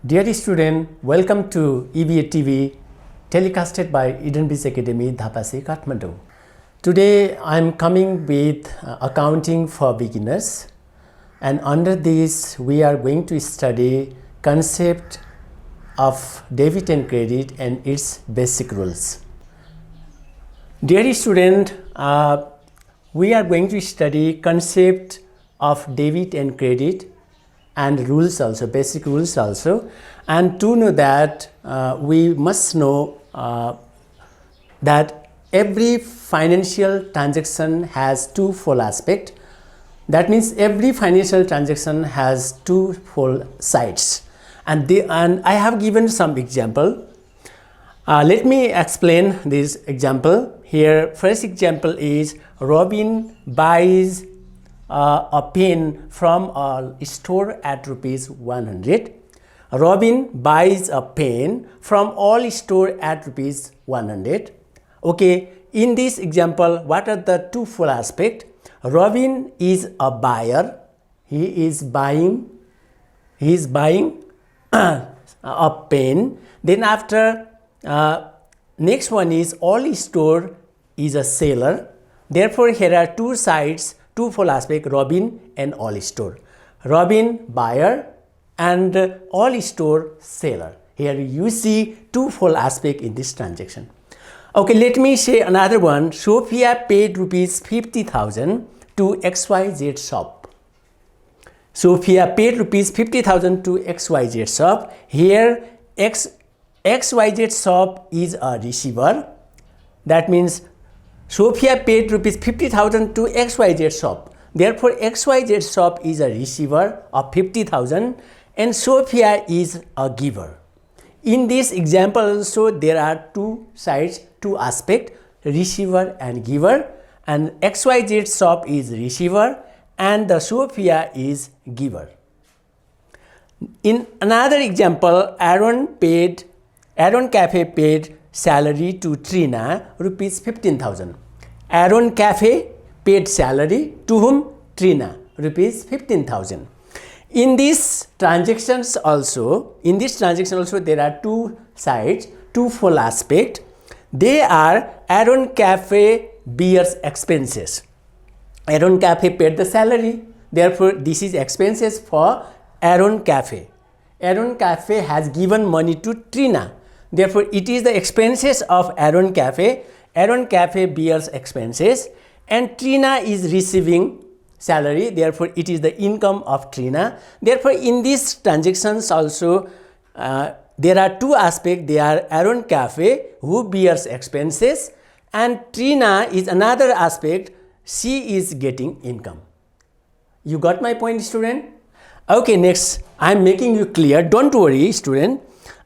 Dear student, welcome to EBA TV telecasted by Edenbridge Academy, Dhapasi, Kathmandu. Today I am coming with accounting for beginners, and under this we are going to study concept of debit and credit and its basic rules. Dear student, we are going to study concept of debit and credit and rules also, basic rules also, and to know that we must know that every financial transaction has two-fold aspect. That means every financial transaction has two-fold sides, and I have given some example. Let me explain this example. Here, first example is Robin buys a pen from a store at rupees 100. Robin buys a pen from all store at rupees 100. Okay, in this example, what are the two-fold aspect? Robin is a buyer. He is buying a pen. Then after next one is all store is a seller. Therefore, here are two sides, two-fold aspect, Robin and all store. Robin buyer and all store seller. Here you see two-fold aspect in this transaction. Okay, let me say another one. Sophia paid rupees 50,000 to XYZ shop. Sophia paid rupees 50,000 to XYZ shop. Here XYZ shop is a receiver. That means Sophia paid rupees 50,000 to XYZ shop. Therefore, XYZ shop is a receiver of 50,000 and Sophia is a giver. In this example also there are two sides, two aspects, receiver and giver, and XYZ shop is receiver and the Sophia is giver. In another example, Aaron Cafe paid salary to Trina rupees 15,000. Aaron Cafe paid salary to whom? Trina rupees 15,000. In these transactions also there are two sides, two-fold aspect. They are Aaron Cafe bears expenses. Aaron Cafe paid the salary. Therefore, this is expenses for Aaron Cafe. Aaron Cafe has given money to Trina. Therefore, it is the expenses of Aaron Cafe. Aaron Cafe bears expenses and Trina is receiving salary. Therefore, it is the income of Trina. Therefore, in these transactions also there are two aspects. They are Aaron Cafe who bears expenses and Trina is another aspect. She is getting income. You got my point, student? Okay, next I am making you clear. Don't worry, student.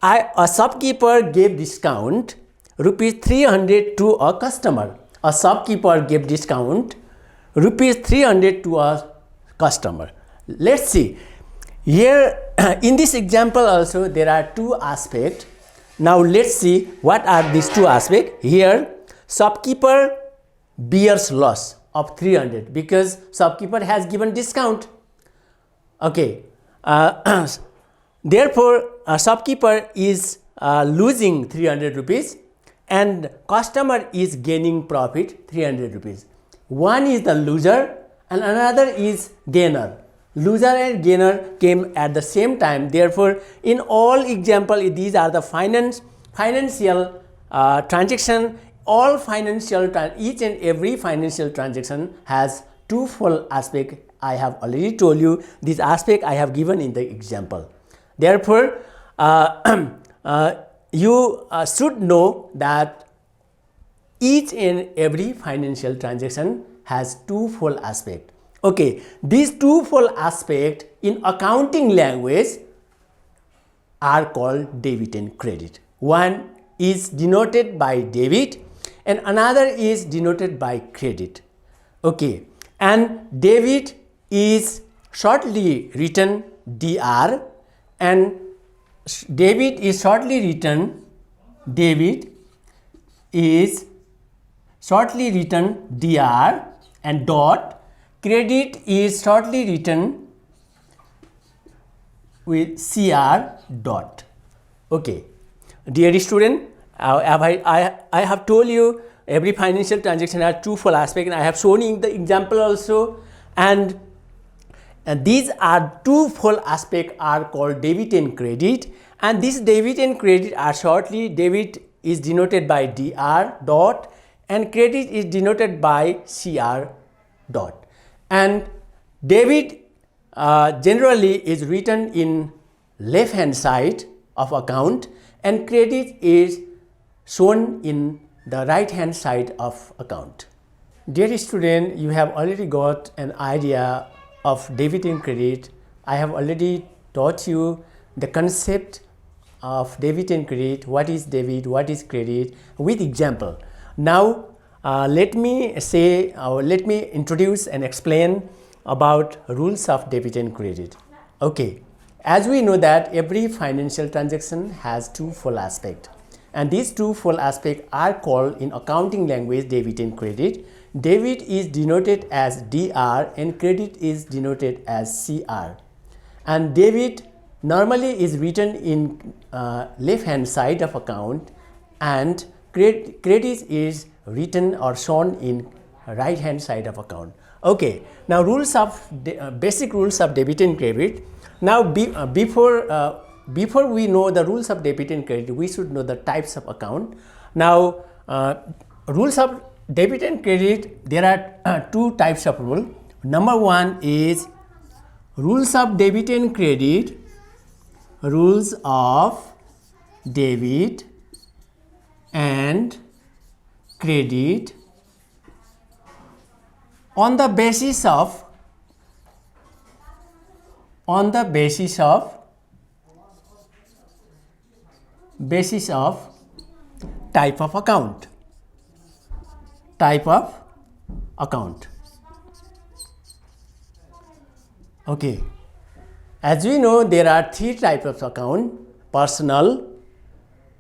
A shopkeeper gave discount rupees 300 to a customer. A shopkeeper gave discount rupees 300 to a customer. Let's see. Here in this example also there are two aspects. Now let's see what are these two aspects. Here shopkeeper bears loss of 300 because shopkeeper has given discount. Okay. Therefore, a shopkeeper is losing 300 rupees and customer is gaining profit 300 rupees. One is the loser and another is gainer. Loser and gainer came at the same time. Therefore, in all example, these are the financial transaction. All each and every financial transaction has two-fold aspect. I have already told you this aspect I have given in the example. Therefore, you should know that each and every financial transaction has two-fold aspect. Okay, these two-fold aspect in accounting language are called debit and credit. One is denoted by debit and another is denoted by credit. Okay, and debit is shortly written DR and debit is shortly written DR and dot. Credit is shortly written with CR dot. Okay, dear student, I have told you every financial transaction has two full aspects, and I have shown you the example also. And these are two full aspects are called debit and credit, and this debit and credit are shortly debit is denoted by DR dot and credit is denoted by CR dot. And debit generally is written in left hand side of account and credit is shown in the right hand side of account. Dear student, you have already got an idea of debit and credit. I have already taught you the concept of debit and credit, what is debit, what is credit, with example. Now let me introduce and explain about rules of debit and credit. Okay, as we know that every financial transaction has two full aspects, and these two full aspects are called in accounting language debit and credit. Debit is denoted as DR and credit is denoted as CR. And debit normally is written in left hand side of account, and credit is written or shown in right hand side of account. Okay, now basic rules of debit and credit. Now before we know the rules of debit and credit, we should know the types of account. Now rules of debit and credit, there are two types of rule. Number one is rules of debit and credit, rules of debit and credit on the basis of type of account. Okay, as we know, there are three types of account: personal,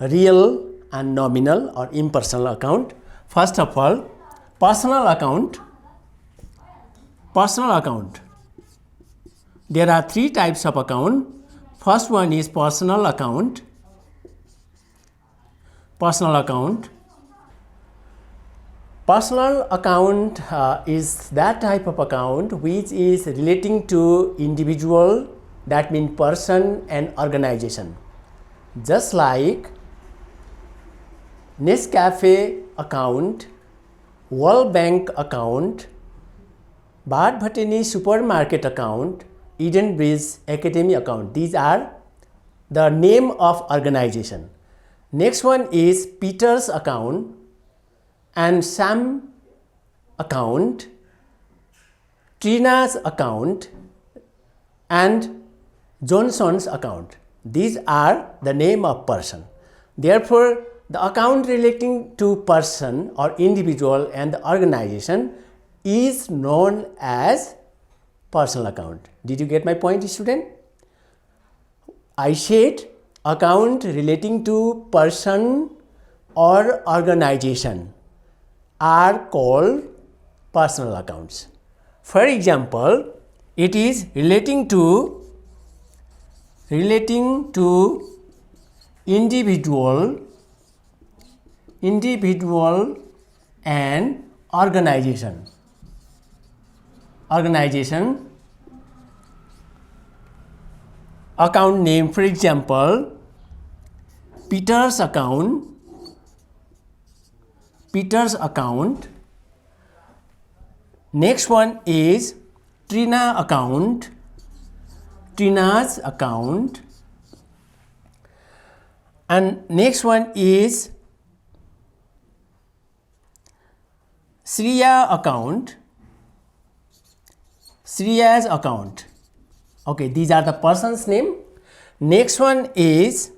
real and nominal or impersonal account. First of all, personal account. There are three types of account. First one is personal account. Personal account is that type of account which is relating to individual, that means person and organization. Just like Nescafe account, World Bank account, Bharat Bhatani supermarket account, Eden Bridge Academy account. These are the name of organization. Next one is Peter's account and Sam account, Trina's account and Johnson's account. These are the name of person. Therefore, the account relating to person or individual and the organization is known as personal account. Did you get my point, student? I said account relating to person or organization are called personal accounts. For example, it is relating to individual and organization. Account name, for example, Peter's account. Next one is Trina's account. And next one is Shreya's account. Okay, these are the person's name. Next one is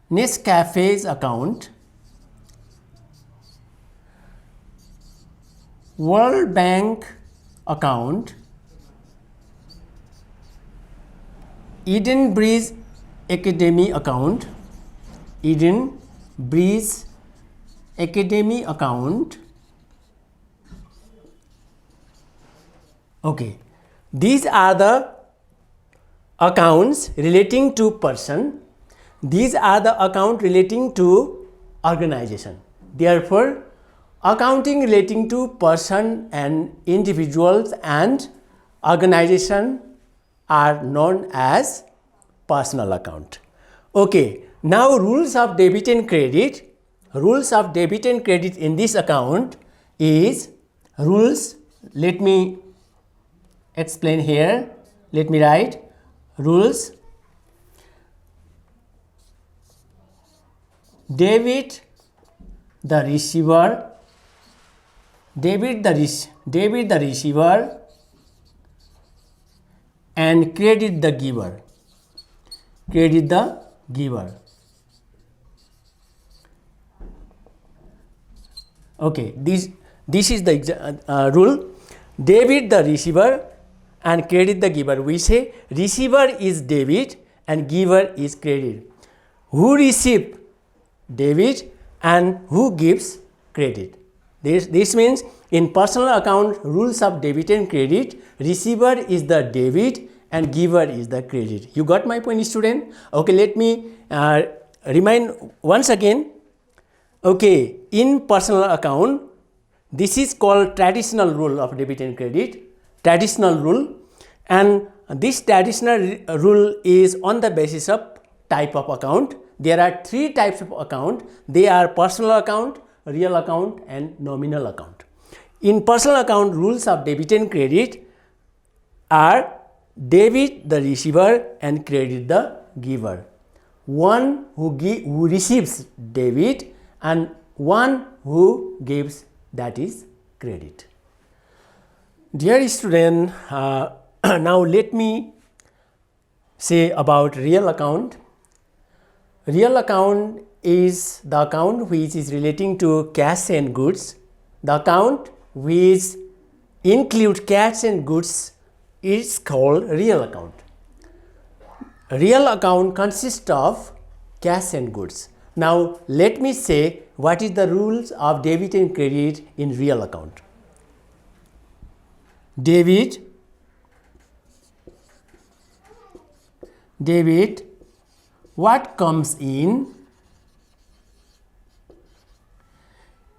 Nescafe's account, World Bank account, Eden Bridge Academy account, Okay, these are the accounts relating to person. These are the account relating to organization. Therefore, accounting relating to person and individuals and organization are known as personal account. Okay, now rules of debit and credit. Rules of debit and credit in this account is rules. Let me explain here. Let me write rules. Debit the receiver, debit the receiver and credit the giver. Credit the giver. Okay, this is the rule. Debit the receiver and credit the giver. We say receiver is debit and giver is credit. Who receive debit and who gives credit? This means in personal account rules of debit and credit, receiver is the debit and giver is the credit. You got my point, student? Okay, let me remind once again. Okay, in personal account, this is called traditional rule of debit and credit, traditional rule, and this traditional rule is on the basis of type of account. There are three types of account. They are personal account, real account and nominal account. In personal account, rules of debit and credit are debit the receiver and credit the giver. One who receives debit and one who gives, that is credit. Dear student, now let me say about real account. Real account is the account which is relating to cash and goods. The account which includes cash and goods is called real account. Real account consists of cash and goods. Now let me say what is the rules of debit and credit in real account. Debit, what comes in,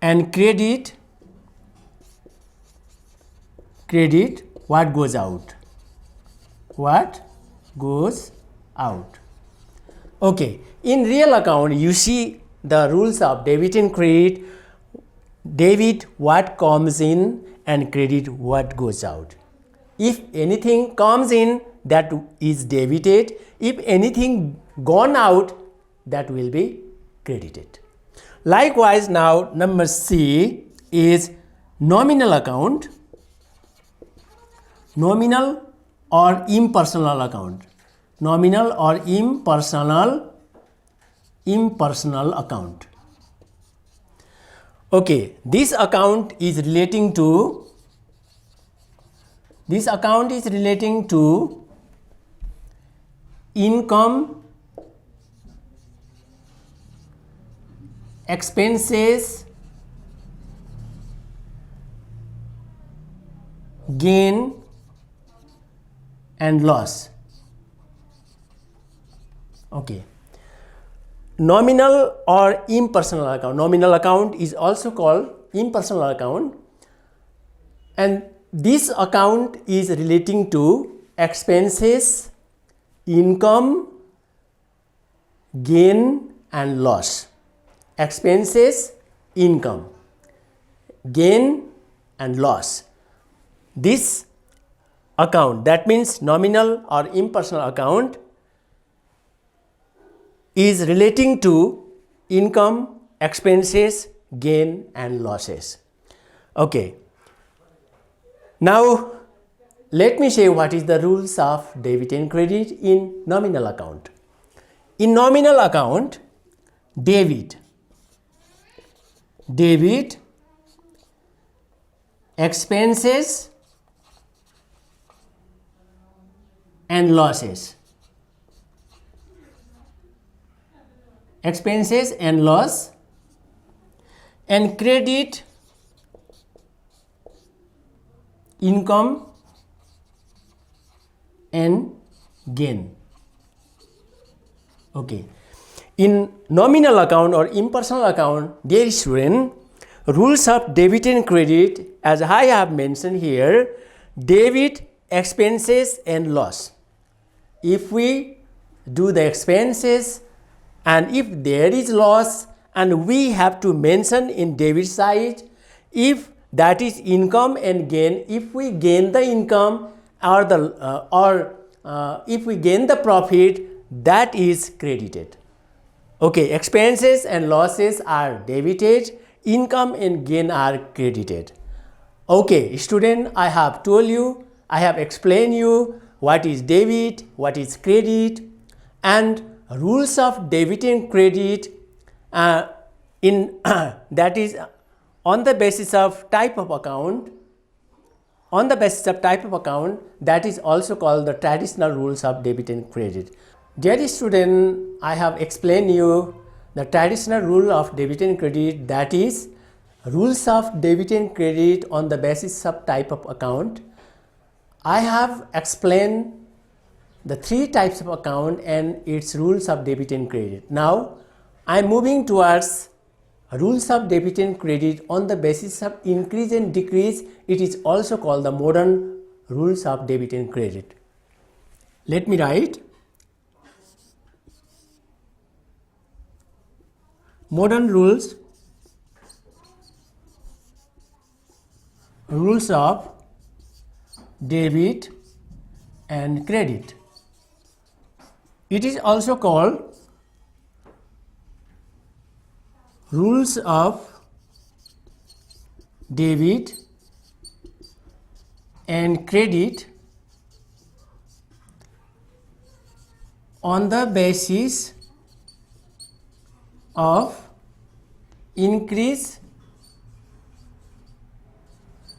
and credit, what goes out. What goes out. Okay, in real account you see the rules of debit and credit. Debit what comes in and credit what goes out. If anything comes in, that is debited. If anything gone out, that will be credited. Likewise, now number C is nominal account. Nominal or impersonal account. Nominal or impersonal account. Okay, this account is relating to income, expenses, gain and loss. Okay, nominal or impersonal account. Nominal account is also called impersonal account, and this account is relating to expenses, income, gain and loss. Expenses, income, gain and loss. This account, that means nominal or impersonal account, is relating to income, expenses, gain and losses. Okay, now let me say what is the rules of debit and credit in nominal account. In nominal account, debit, expenses and losses. Expenses and loss, and credit, income, and gain. Okay. In nominal account or impersonal account, dear student, rules of debit and credit, as I have mentioned here, debit, expenses and loss. If we do the expenses and if there is loss, and we have to mention in debit side if that is income and gain, if we gain the income or if we gain the profit, that is credited. Okay, expenses and losses are debited, income and gain are credited. Okay, student, I have told you, I have explained you what is debit, what is credit, and rules of debit and credit that is on the basis of type of account. On the basis of type of account, that is also called the traditional rules of debit and credit. Dear student, I have explained you the traditional rule of debit and credit, that is rules of debit and credit on the basis of type of account. I have explained the three types of account and its rules of debit and credit. Now I am moving towards rules of debit and credit on the basis of increase and decrease. It is also called the modern rules of debit and credit. Let me write modern rules of debit and credit. It is also called rules of debit and credit on the basis of increase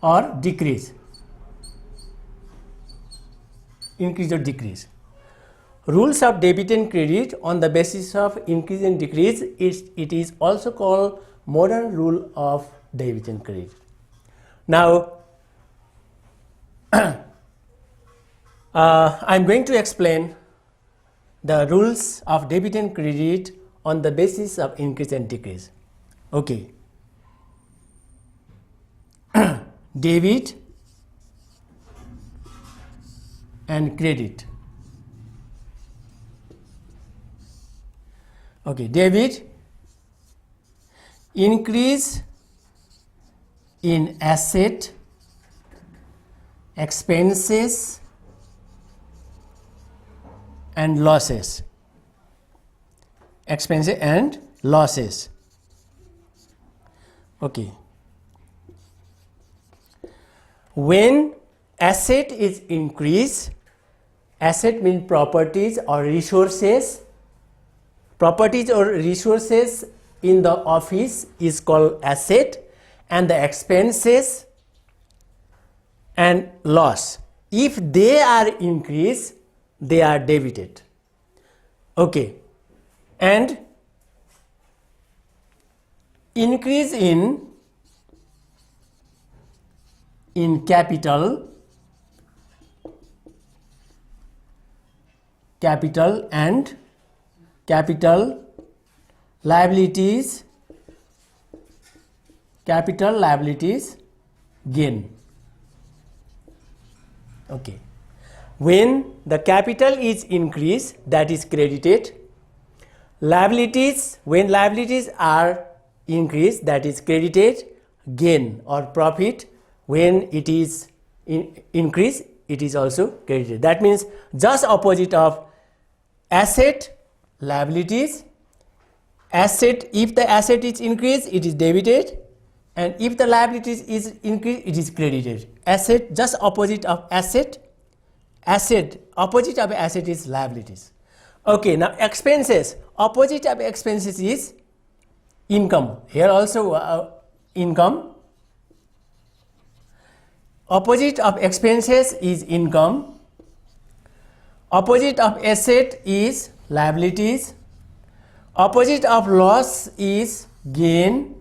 or decrease. Increase or decrease. Rules of debit and credit on the basis of increase and decrease, it is also called modern rule of debit and credit. Now I am going to explain the rules of debit and credit on the basis of increase and decrease. Okay. Debit and credit. Okay, debit, increase in asset, expenses and losses. Expenses and losses. Okay. When asset is increased, asset means properties or resources. Properties or resources in the office is called asset, and the expenses and loss, if they are increased, they are debited. Okay. And increase in capital and capital liabilities gain. Okay. When the capital is increased, that is credited. Liabilities, when liabilities are increased, that is credited. Gain or profit, when it is increased, it is also credited. That means just opposite of asset, liabilities. Asset, if the asset is increased, it is debited, and if the liabilities is increased, it is credited. Asset, just opposite of asset. Asset, opposite of asset is liabilities. Okay, now expenses, opposite of expenses is income. Here also income. Opposite of expenses is income. Opposite of asset is liabilities. Opposite of loss is gain.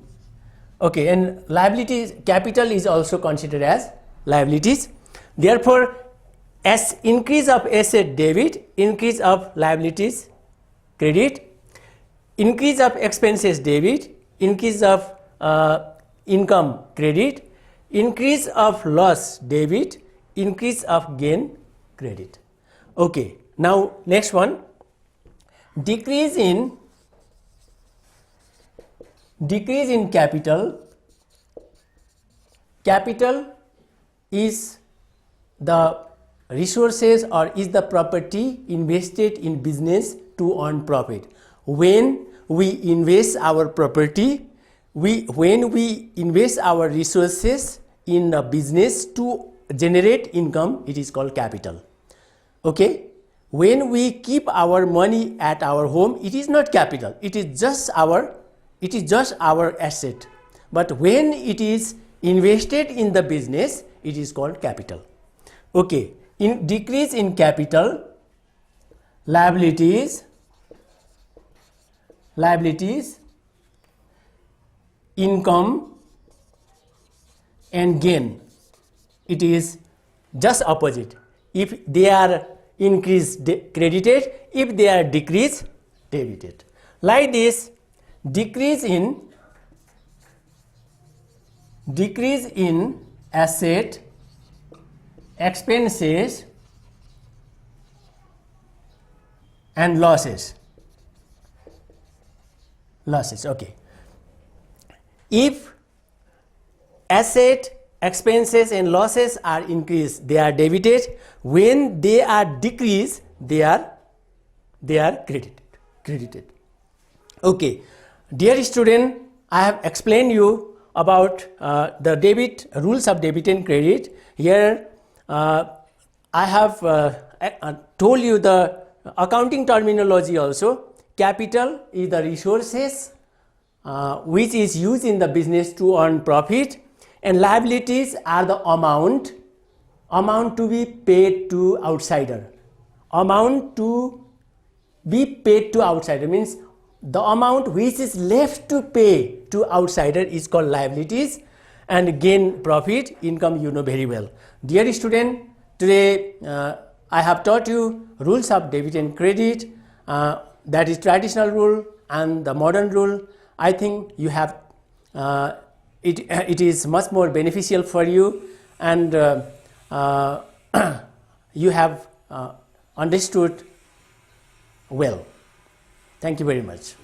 Okay, and liabilities, capital is also considered as liabilities. Therefore, as increase of asset debit, increase of liabilities credit, increase of expenses debit, increase of income credit, increase of loss debit, increase of gain credit. Okay, now next one, decrease in capital. Capital is the resources or is the property invested in business to earn profit. When we invest our property, when we invest our resources in a business to generate income, it is called capital. Okay, when we keep our money at our home, it is not capital, it is just our asset. But when it is invested in the business, it is called capital. Okay, in decrease in capital, liabilities, income and gain, it is just opposite. If they are increased, credited; if they are decreased, debited. Like this, decrease in asset, expenses and losses. Okay, if asset, expenses and losses are increased, they are debited. When they are decreased, they are credited. Okay, dear student, I have explained you about the rules of debit and credit. Here I have told you the accounting terminology also. Capital is the resources which is used in the business to earn profit, and liabilities are the amount to be paid to outsider. Amount to be paid to outsider means the amount which is left to pay to outsider is called liabilities, and gain, profit, income, you know very well. Dear student, today I have taught you rules of debit and credit, that is traditional rule and the modern rule. I think you have it is much more beneficial for you, and you have understood well. Thank you very much.